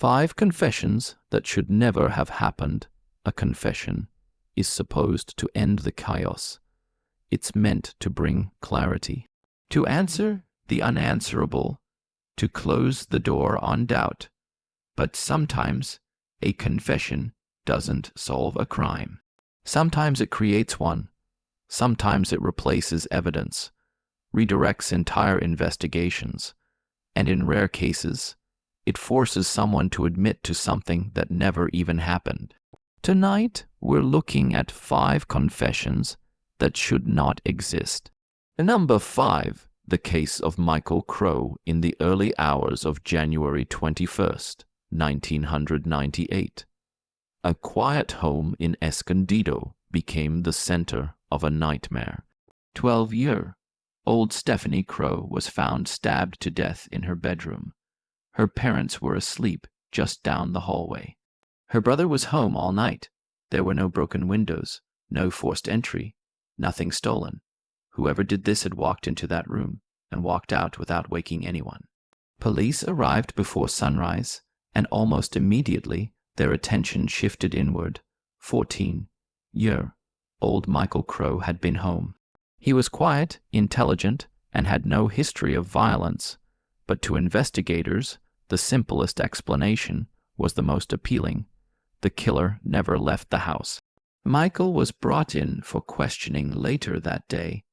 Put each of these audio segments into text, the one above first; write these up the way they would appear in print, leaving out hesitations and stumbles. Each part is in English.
5 confessions that should never have happened. A confession is supposed to end the chaos. It's meant to bring clarity, to answer the unanswerable, to close the door on doubt. But sometimes a confession doesn't solve a crime. Sometimes it creates one. Sometimes it replaces evidence, redirects entire investigations, and in rare cases, it forces someone to admit to something that never even happened. Tonight, we're looking at 5 confessions that should not exist. Number 5, the case of Michael Crow in the early hours of January 21st, 1998. A quiet home in Escondido became the center of a nightmare. 12-year-old Stephanie Crow was found stabbed to death in her bedroom. Her parents were asleep just down the hallway. Her brother was home all night. There were no broken windows, no forced entry, nothing stolen. Whoever did this had walked into that room and walked out without waking anyone. Police arrived before sunrise, and almost immediately their attention shifted inward. 14-year-old Michael Crow had been home. He was quiet, intelligent, and had no history of violence, but to investigators, the simplest explanation was the most appealing. The killer never left the house. Michael was brought in for questioning later that day.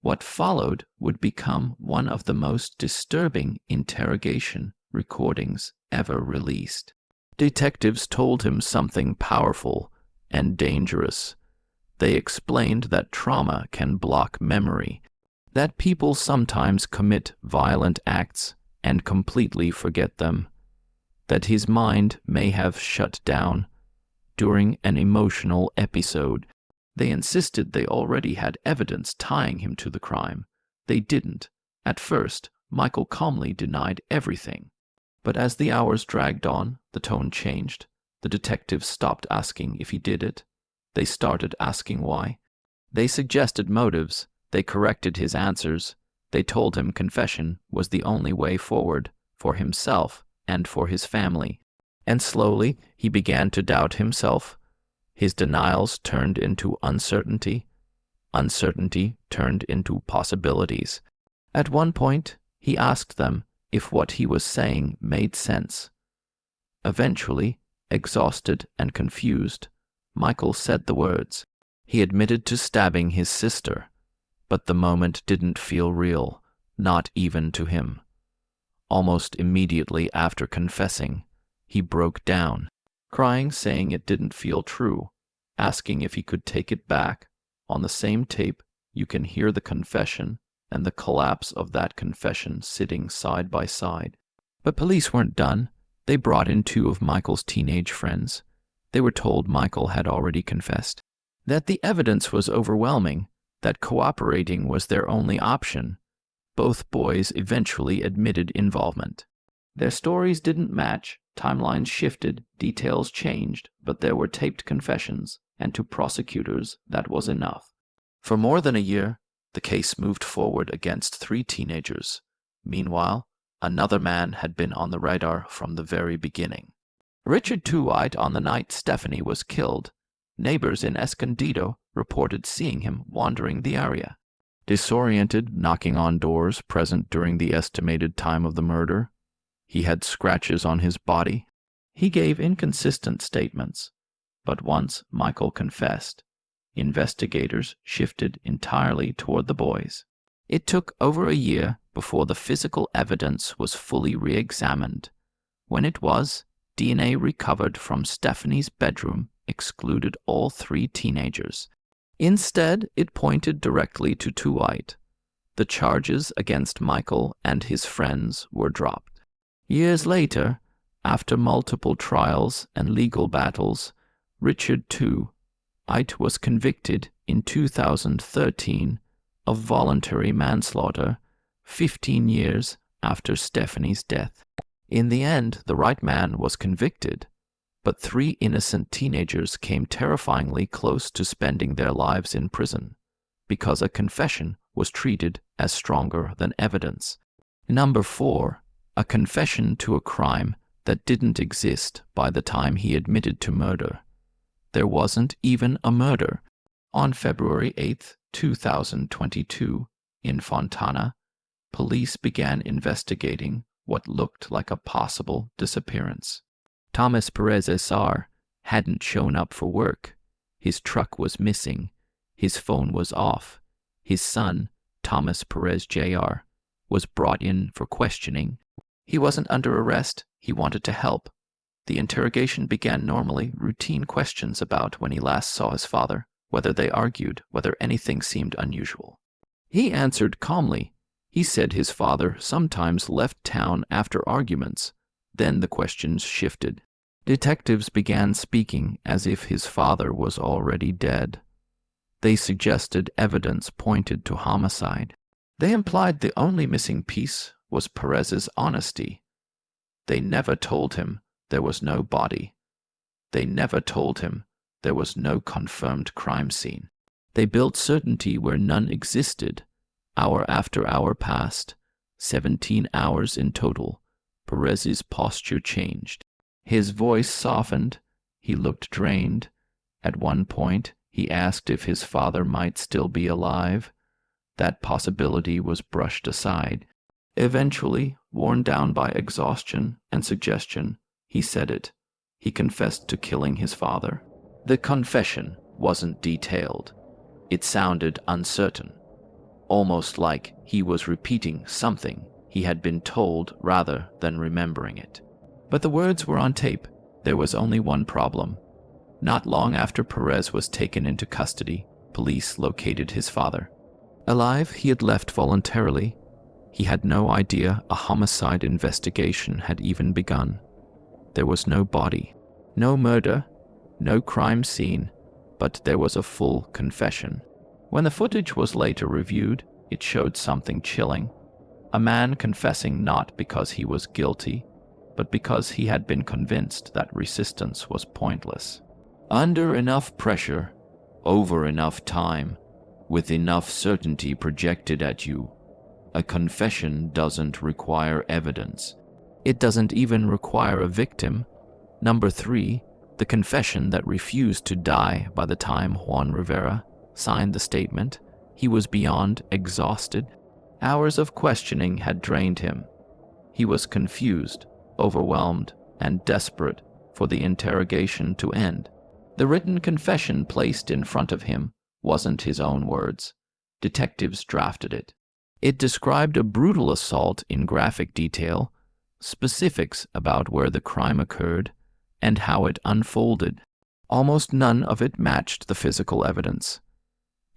What followed would become one of the most disturbing interrogation recordings ever released. Detectives told him something powerful and dangerous. They explained that trauma can block memory, that people sometimes commit violent acts and completely forget them, that his mind may have shut down during an emotional episode. They insisted they already had evidence tying him to the crime. They didn't. At first, Michael calmly denied everything. But as the hours dragged on, the tone changed. The detectives stopped asking if he did it. They started asking why. They suggested motives. They corrected his answers. They told him confession was the only way forward for himself and for his family. And slowly, he began to doubt himself. His denials turned into uncertainty. Uncertainty turned into possibilities. At one point, he asked them if what he was saying made sense. Eventually, exhausted and confused, Michael said the words. He admitted to stabbing his sister, but the moment didn't feel real, not even to him. Almost immediately after confessing, he broke down, crying, saying it didn't feel true, asking if he could take it back. On the same tape, you can hear the confession and the collapse of that confession sitting side by side. But police weren't done. They brought in 2 of Michael's teenage friends. They were told Michael had already confessed, that the evidence was overwhelming, that cooperating was their only option. Both boys eventually admitted involvement. Their stories didn't match, timelines shifted, details changed, but there were taped confessions, and to prosecutors that was enough. For more than a year, the case moved forward against 3 teenagers. Meanwhile, another man had been on the radar from the very beginning. Richard Tewhite on the night Stephanie was killed. Neighbors in Escondido reported seeing him wandering the area, disoriented, knocking on doors present during the estimated time of the murder. He had scratches on his body. He gave inconsistent statements. But once Michael confessed, investigators shifted entirely toward the boys. It took over a year before the physical evidence was fully re-examined. When it was, DNA recovered from Stephanie's bedroom excluded all 3 teenagers. Instead, it pointed directly to Tewhite. The charges against Michael and his friends were dropped. Years later, after multiple trials and legal battles, Richard Tewhite was convicted in 2013 of voluntary manslaughter, 15 years after Stephanie's death. In the end, the right man was convicted, but 3 innocent teenagers came terrifyingly close to spending their lives in prison because a confession was treated as stronger than evidence. Number 4, a confession to a crime that didn't exist by the time he admitted to murder. There wasn't even a murder. On February 8, 2022, in Fontana, police began investigating what looked like a possible disappearance. Thomas Perez S.R. hadn't shown up for work. His truck was missing. His phone was off. His son, Thomas Perez Jr., was brought in for questioning. He wasn't under arrest. He wanted to help. The interrogation began normally, routine questions about when he last saw his father, whether they argued, whether anything seemed unusual. He answered calmly. He said his father sometimes left town after arguments. Then the questions shifted. Detectives began speaking as if his father was already dead. They suggested evidence pointed to homicide. They implied the only missing piece was Perez's honesty. They never told him there was no body. They never told him there was no confirmed crime scene. They built certainty where none existed. Hour after hour passed, 17 hours in total. Perez's posture changed. His voice softened. He looked drained. At one point, he asked if his father might still be alive. That possibility was brushed aside. Eventually, worn down by exhaustion and suggestion, he said it. He confessed to killing his father. The confession wasn't detailed. It sounded uncertain, almost like he was repeating something he had been told rather than remembering it. But the words were on tape. There was only one problem. Not long after Perez was taken into custody, police located his father. Alive, he had left voluntarily. He had no idea a homicide investigation had even begun. There was no body, no murder, no crime scene, but there was a full confession. When the footage was later reviewed, it showed something chilling. A man confessing not because he was guilty, but because he had been convinced that resistance was pointless. Under enough pressure, over enough time, with enough certainty projected at you, a confession doesn't require evidence. It doesn't even require a victim. Number 3, the confession that refused to die by the time Juan Rivera signed the statement. He was beyond exhausted. Hours of questioning had drained him. He was confused, overwhelmed, and desperate for the interrogation to end. The written confession placed in front of him wasn't his own words. Detectives drafted it. It described a brutal assault in graphic detail, specifics about where the crime occurred, and how it unfolded. Almost none of it matched the physical evidence.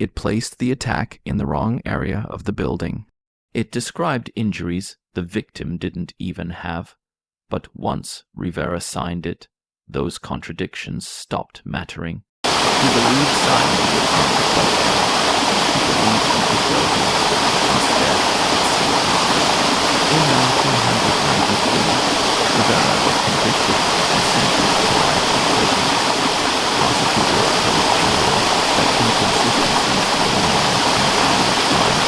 It placed the attack in the wrong area of the building. It described injuries the victim didn't even have. But once Rivera signed it, those contradictions stopped mattering. He believed silence would not the question. He believed he could go home. Instead, in 1993, Rivera was convicted and sentenced to life in prison. Prosecutors told General that inconsistencies were normal in violent crime,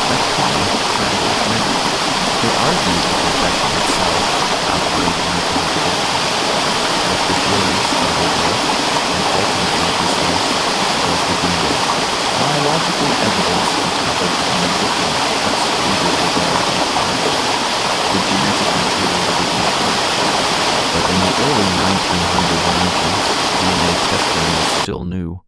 that trauma traveled many. They argued the confession itself outweighed any contradictions. But the jury struggled with, and ultimately dismissed, was the DNA. Biological evidence uncovered on the victim that Rivera encountered. The genetic material did not match. But in the early 1990s, DNA testing was still new.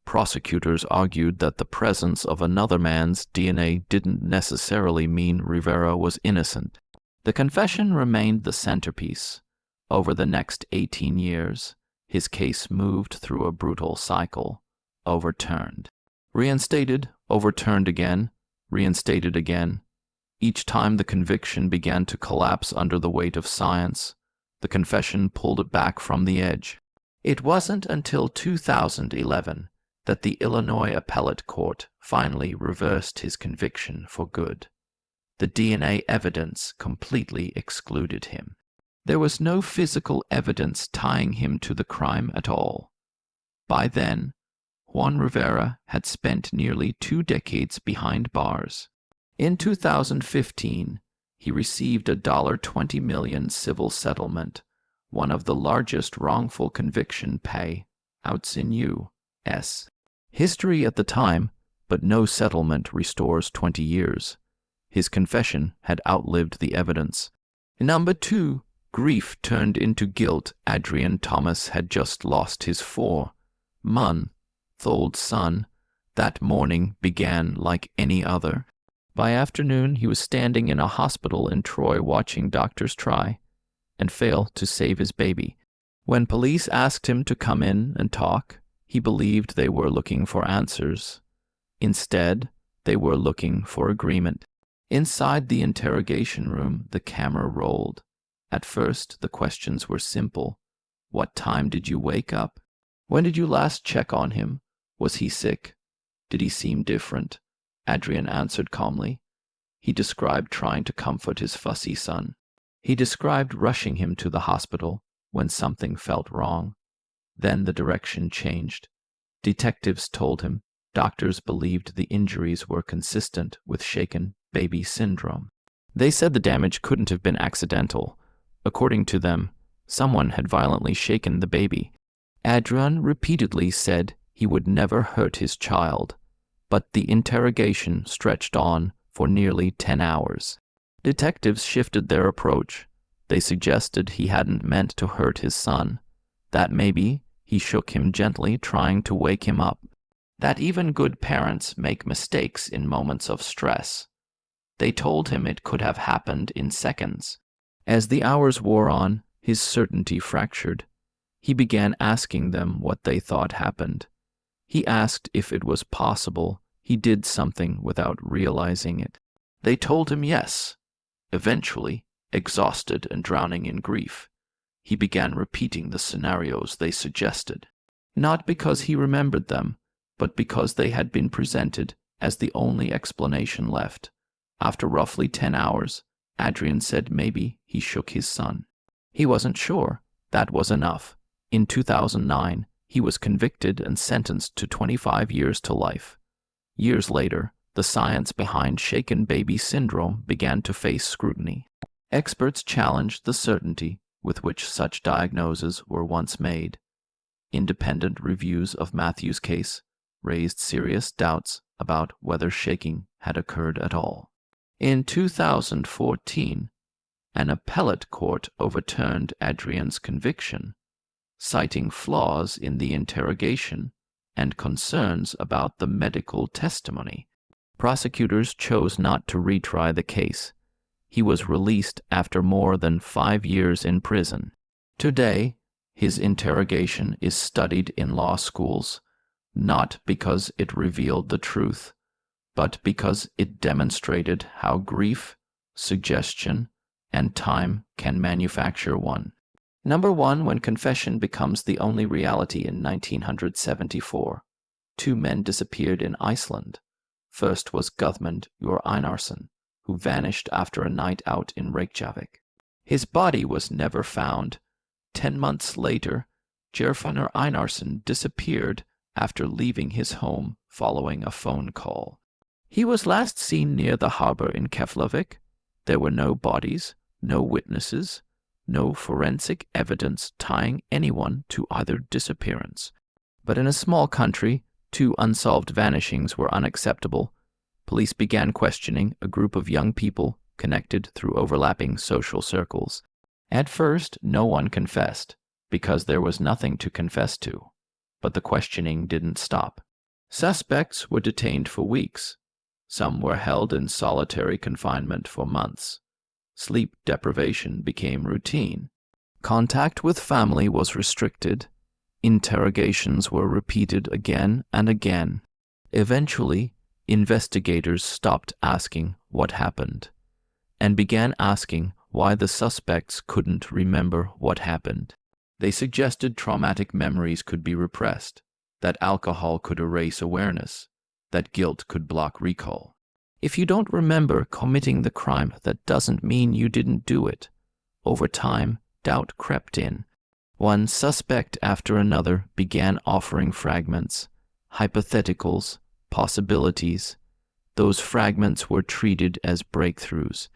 Prosecutors argued that the presence of another man's DNA didn't necessarily mean Rivera was innocent. The confession remained the centerpiece. Over the next 18 years, his case moved through a brutal cycle. Overturned. Reinstated, overturned again, reinstated again. Each time the conviction began to collapse under the weight of science, the confession pulled it back from the edge. It wasn't until 2011 that the Illinois Appellate Court finally reversed his conviction for good. The DNA evidence completely excluded him. There was no physical evidence tying him to the crime at all. By then, Juan Rivera had spent nearly 2 decades behind bars. In 2015, He received a $20 million civil settlement, one of the largest wrongful conviction payouts in U.S. history at the time, but no settlement restores 20 years. His confession had outlived the evidence. Number 2. Grief turned into guilt. Adrian Thomas had just lost his 4-month-old son. That morning began like any other. By afternoon, he was standing in a hospital in Troy watching doctors try and fail to save his baby. When police asked him to come in and talk, he believed they were looking for answers. Instead, they were looking for agreement. Inside the interrogation room, the camera rolled. At first, the questions were simple. What time did you wake up? When did you last check on him? Was he sick? Did he seem different? Adrian answered calmly. He described trying to comfort his fussy son. He described rushing him to the hospital when something felt wrong. Then the direction changed. Detectives told him doctors believed the injuries were consistent with shaken baby syndrome. They said the damage couldn't have been accidental. According to them, someone had violently shaken the baby. Adrian repeatedly said he would never hurt his child, but the interrogation stretched on for nearly 10 hours. Detectives shifted their approach. They suggested he hadn't meant to hurt his son, that maybe he shook him gently trying to wake him up, that even good parents make mistakes in moments of stress. They told him it could have happened in seconds. As the hours wore on, his certainty fractured. He began asking them what they thought happened. He asked if it was possible he did something without realizing it. They told him yes. Eventually, exhausted and drowning in grief, he began repeating the scenarios they suggested, not because he remembered them, but because they had been presented as the only explanation left. After roughly 10 hours, Adrian said maybe he shook his son. He wasn't sure. That was enough. In 2009, he was convicted and sentenced to 25 years to life. Years later, the science behind shaken baby syndrome began to face scrutiny. Experts challenged the certainty with which such diagnoses were once made. Independent reviews of Matthew's case raised serious doubts about whether shaking had occurred at all. In 2014, an appellate court overturned Adrian's conviction, citing flaws in the interrogation and concerns about the medical testimony. Prosecutors chose not to retry the case. He was released after more than 5 years in prison. Today, his interrogation is studied in law schools, not because it revealed the truth, but because it demonstrated how grief, suggestion, and time can manufacture one. Number 1, when confession becomes the only reality in 1974. 2 men disappeared in Iceland. First was Guðmund Einarsson, who vanished after a night out in Reykjavik. His body was never found. 10 months later, Geirfinnur Einarsson disappeared after leaving his home following a phone call. He was last seen near the harbor in Keflavik. There were no bodies, no witnesses, no forensic evidence tying anyone to either disappearance. But in a small country, 2 unsolved vanishings were unacceptable. Police began questioning a group of young people connected through overlapping social circles. At first, no one confessed, because there was nothing to confess to. But the questioning didn't stop. Suspects were detained for weeks. Some were held in solitary confinement for months. Sleep deprivation became routine. Contact with family was restricted. Interrogations were repeated again and again. Eventually, investigators stopped asking what happened and began asking why the suspects couldn't remember what happened. They suggested traumatic memories could be repressed, that alcohol could erase awareness, that guilt could block recall. If you don't remember committing the crime, that doesn't mean you didn't do it. Over time, doubt crept in. One suspect after another began offering fragments, hypotheticals, possibilities. Those fragments were treated as breakthroughs.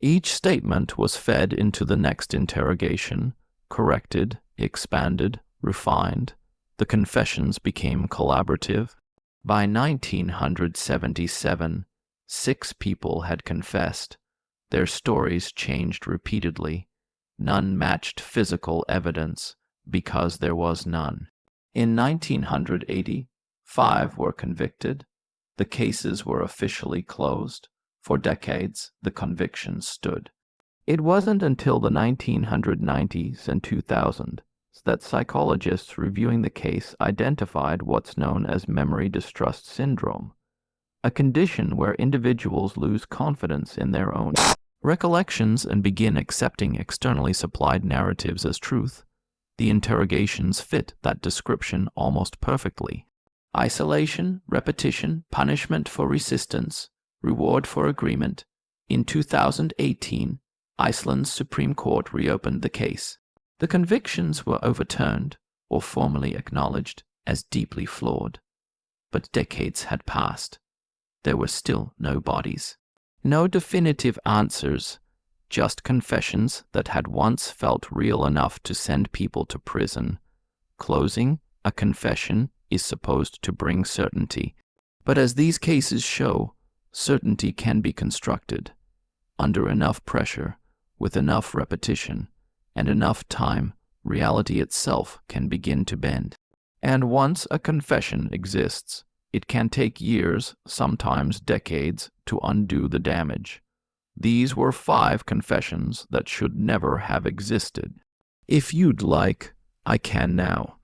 Each statement was fed into the next interrogation, corrected, expanded, refined. The confessions became collaborative. By 1977, 6 people had confessed. Their stories changed repeatedly. None matched physical evidence because there was none. In 1980, 5 were convicted. The cases were officially closed. For decades, the convictions stood. It wasn't until the 1990s and 2000s that psychologists reviewing the case identified what's known as memory distrust syndrome, a condition where individuals lose confidence in their own recollections and begin accepting externally supplied narratives as truth. The interrogations fit that description almost perfectly. Isolation, repetition, punishment for resistance, reward for agreement. In 2018, Iceland's Supreme Court reopened the case. The convictions were overturned or formally acknowledged as deeply flawed. But decades had passed. There were still no bodies. No definitive answers, just confessions that had once felt real enough to send people to prison. Closing a confession is supposed to bring certainty. But as these cases show, certainty can be constructed. Under enough pressure, with enough repetition, and enough time, reality itself can begin to bend. And once a confession exists, it can take years, sometimes decades, to undo the damage. These were 5 confessions that should never have existed. If you'd like, I can now.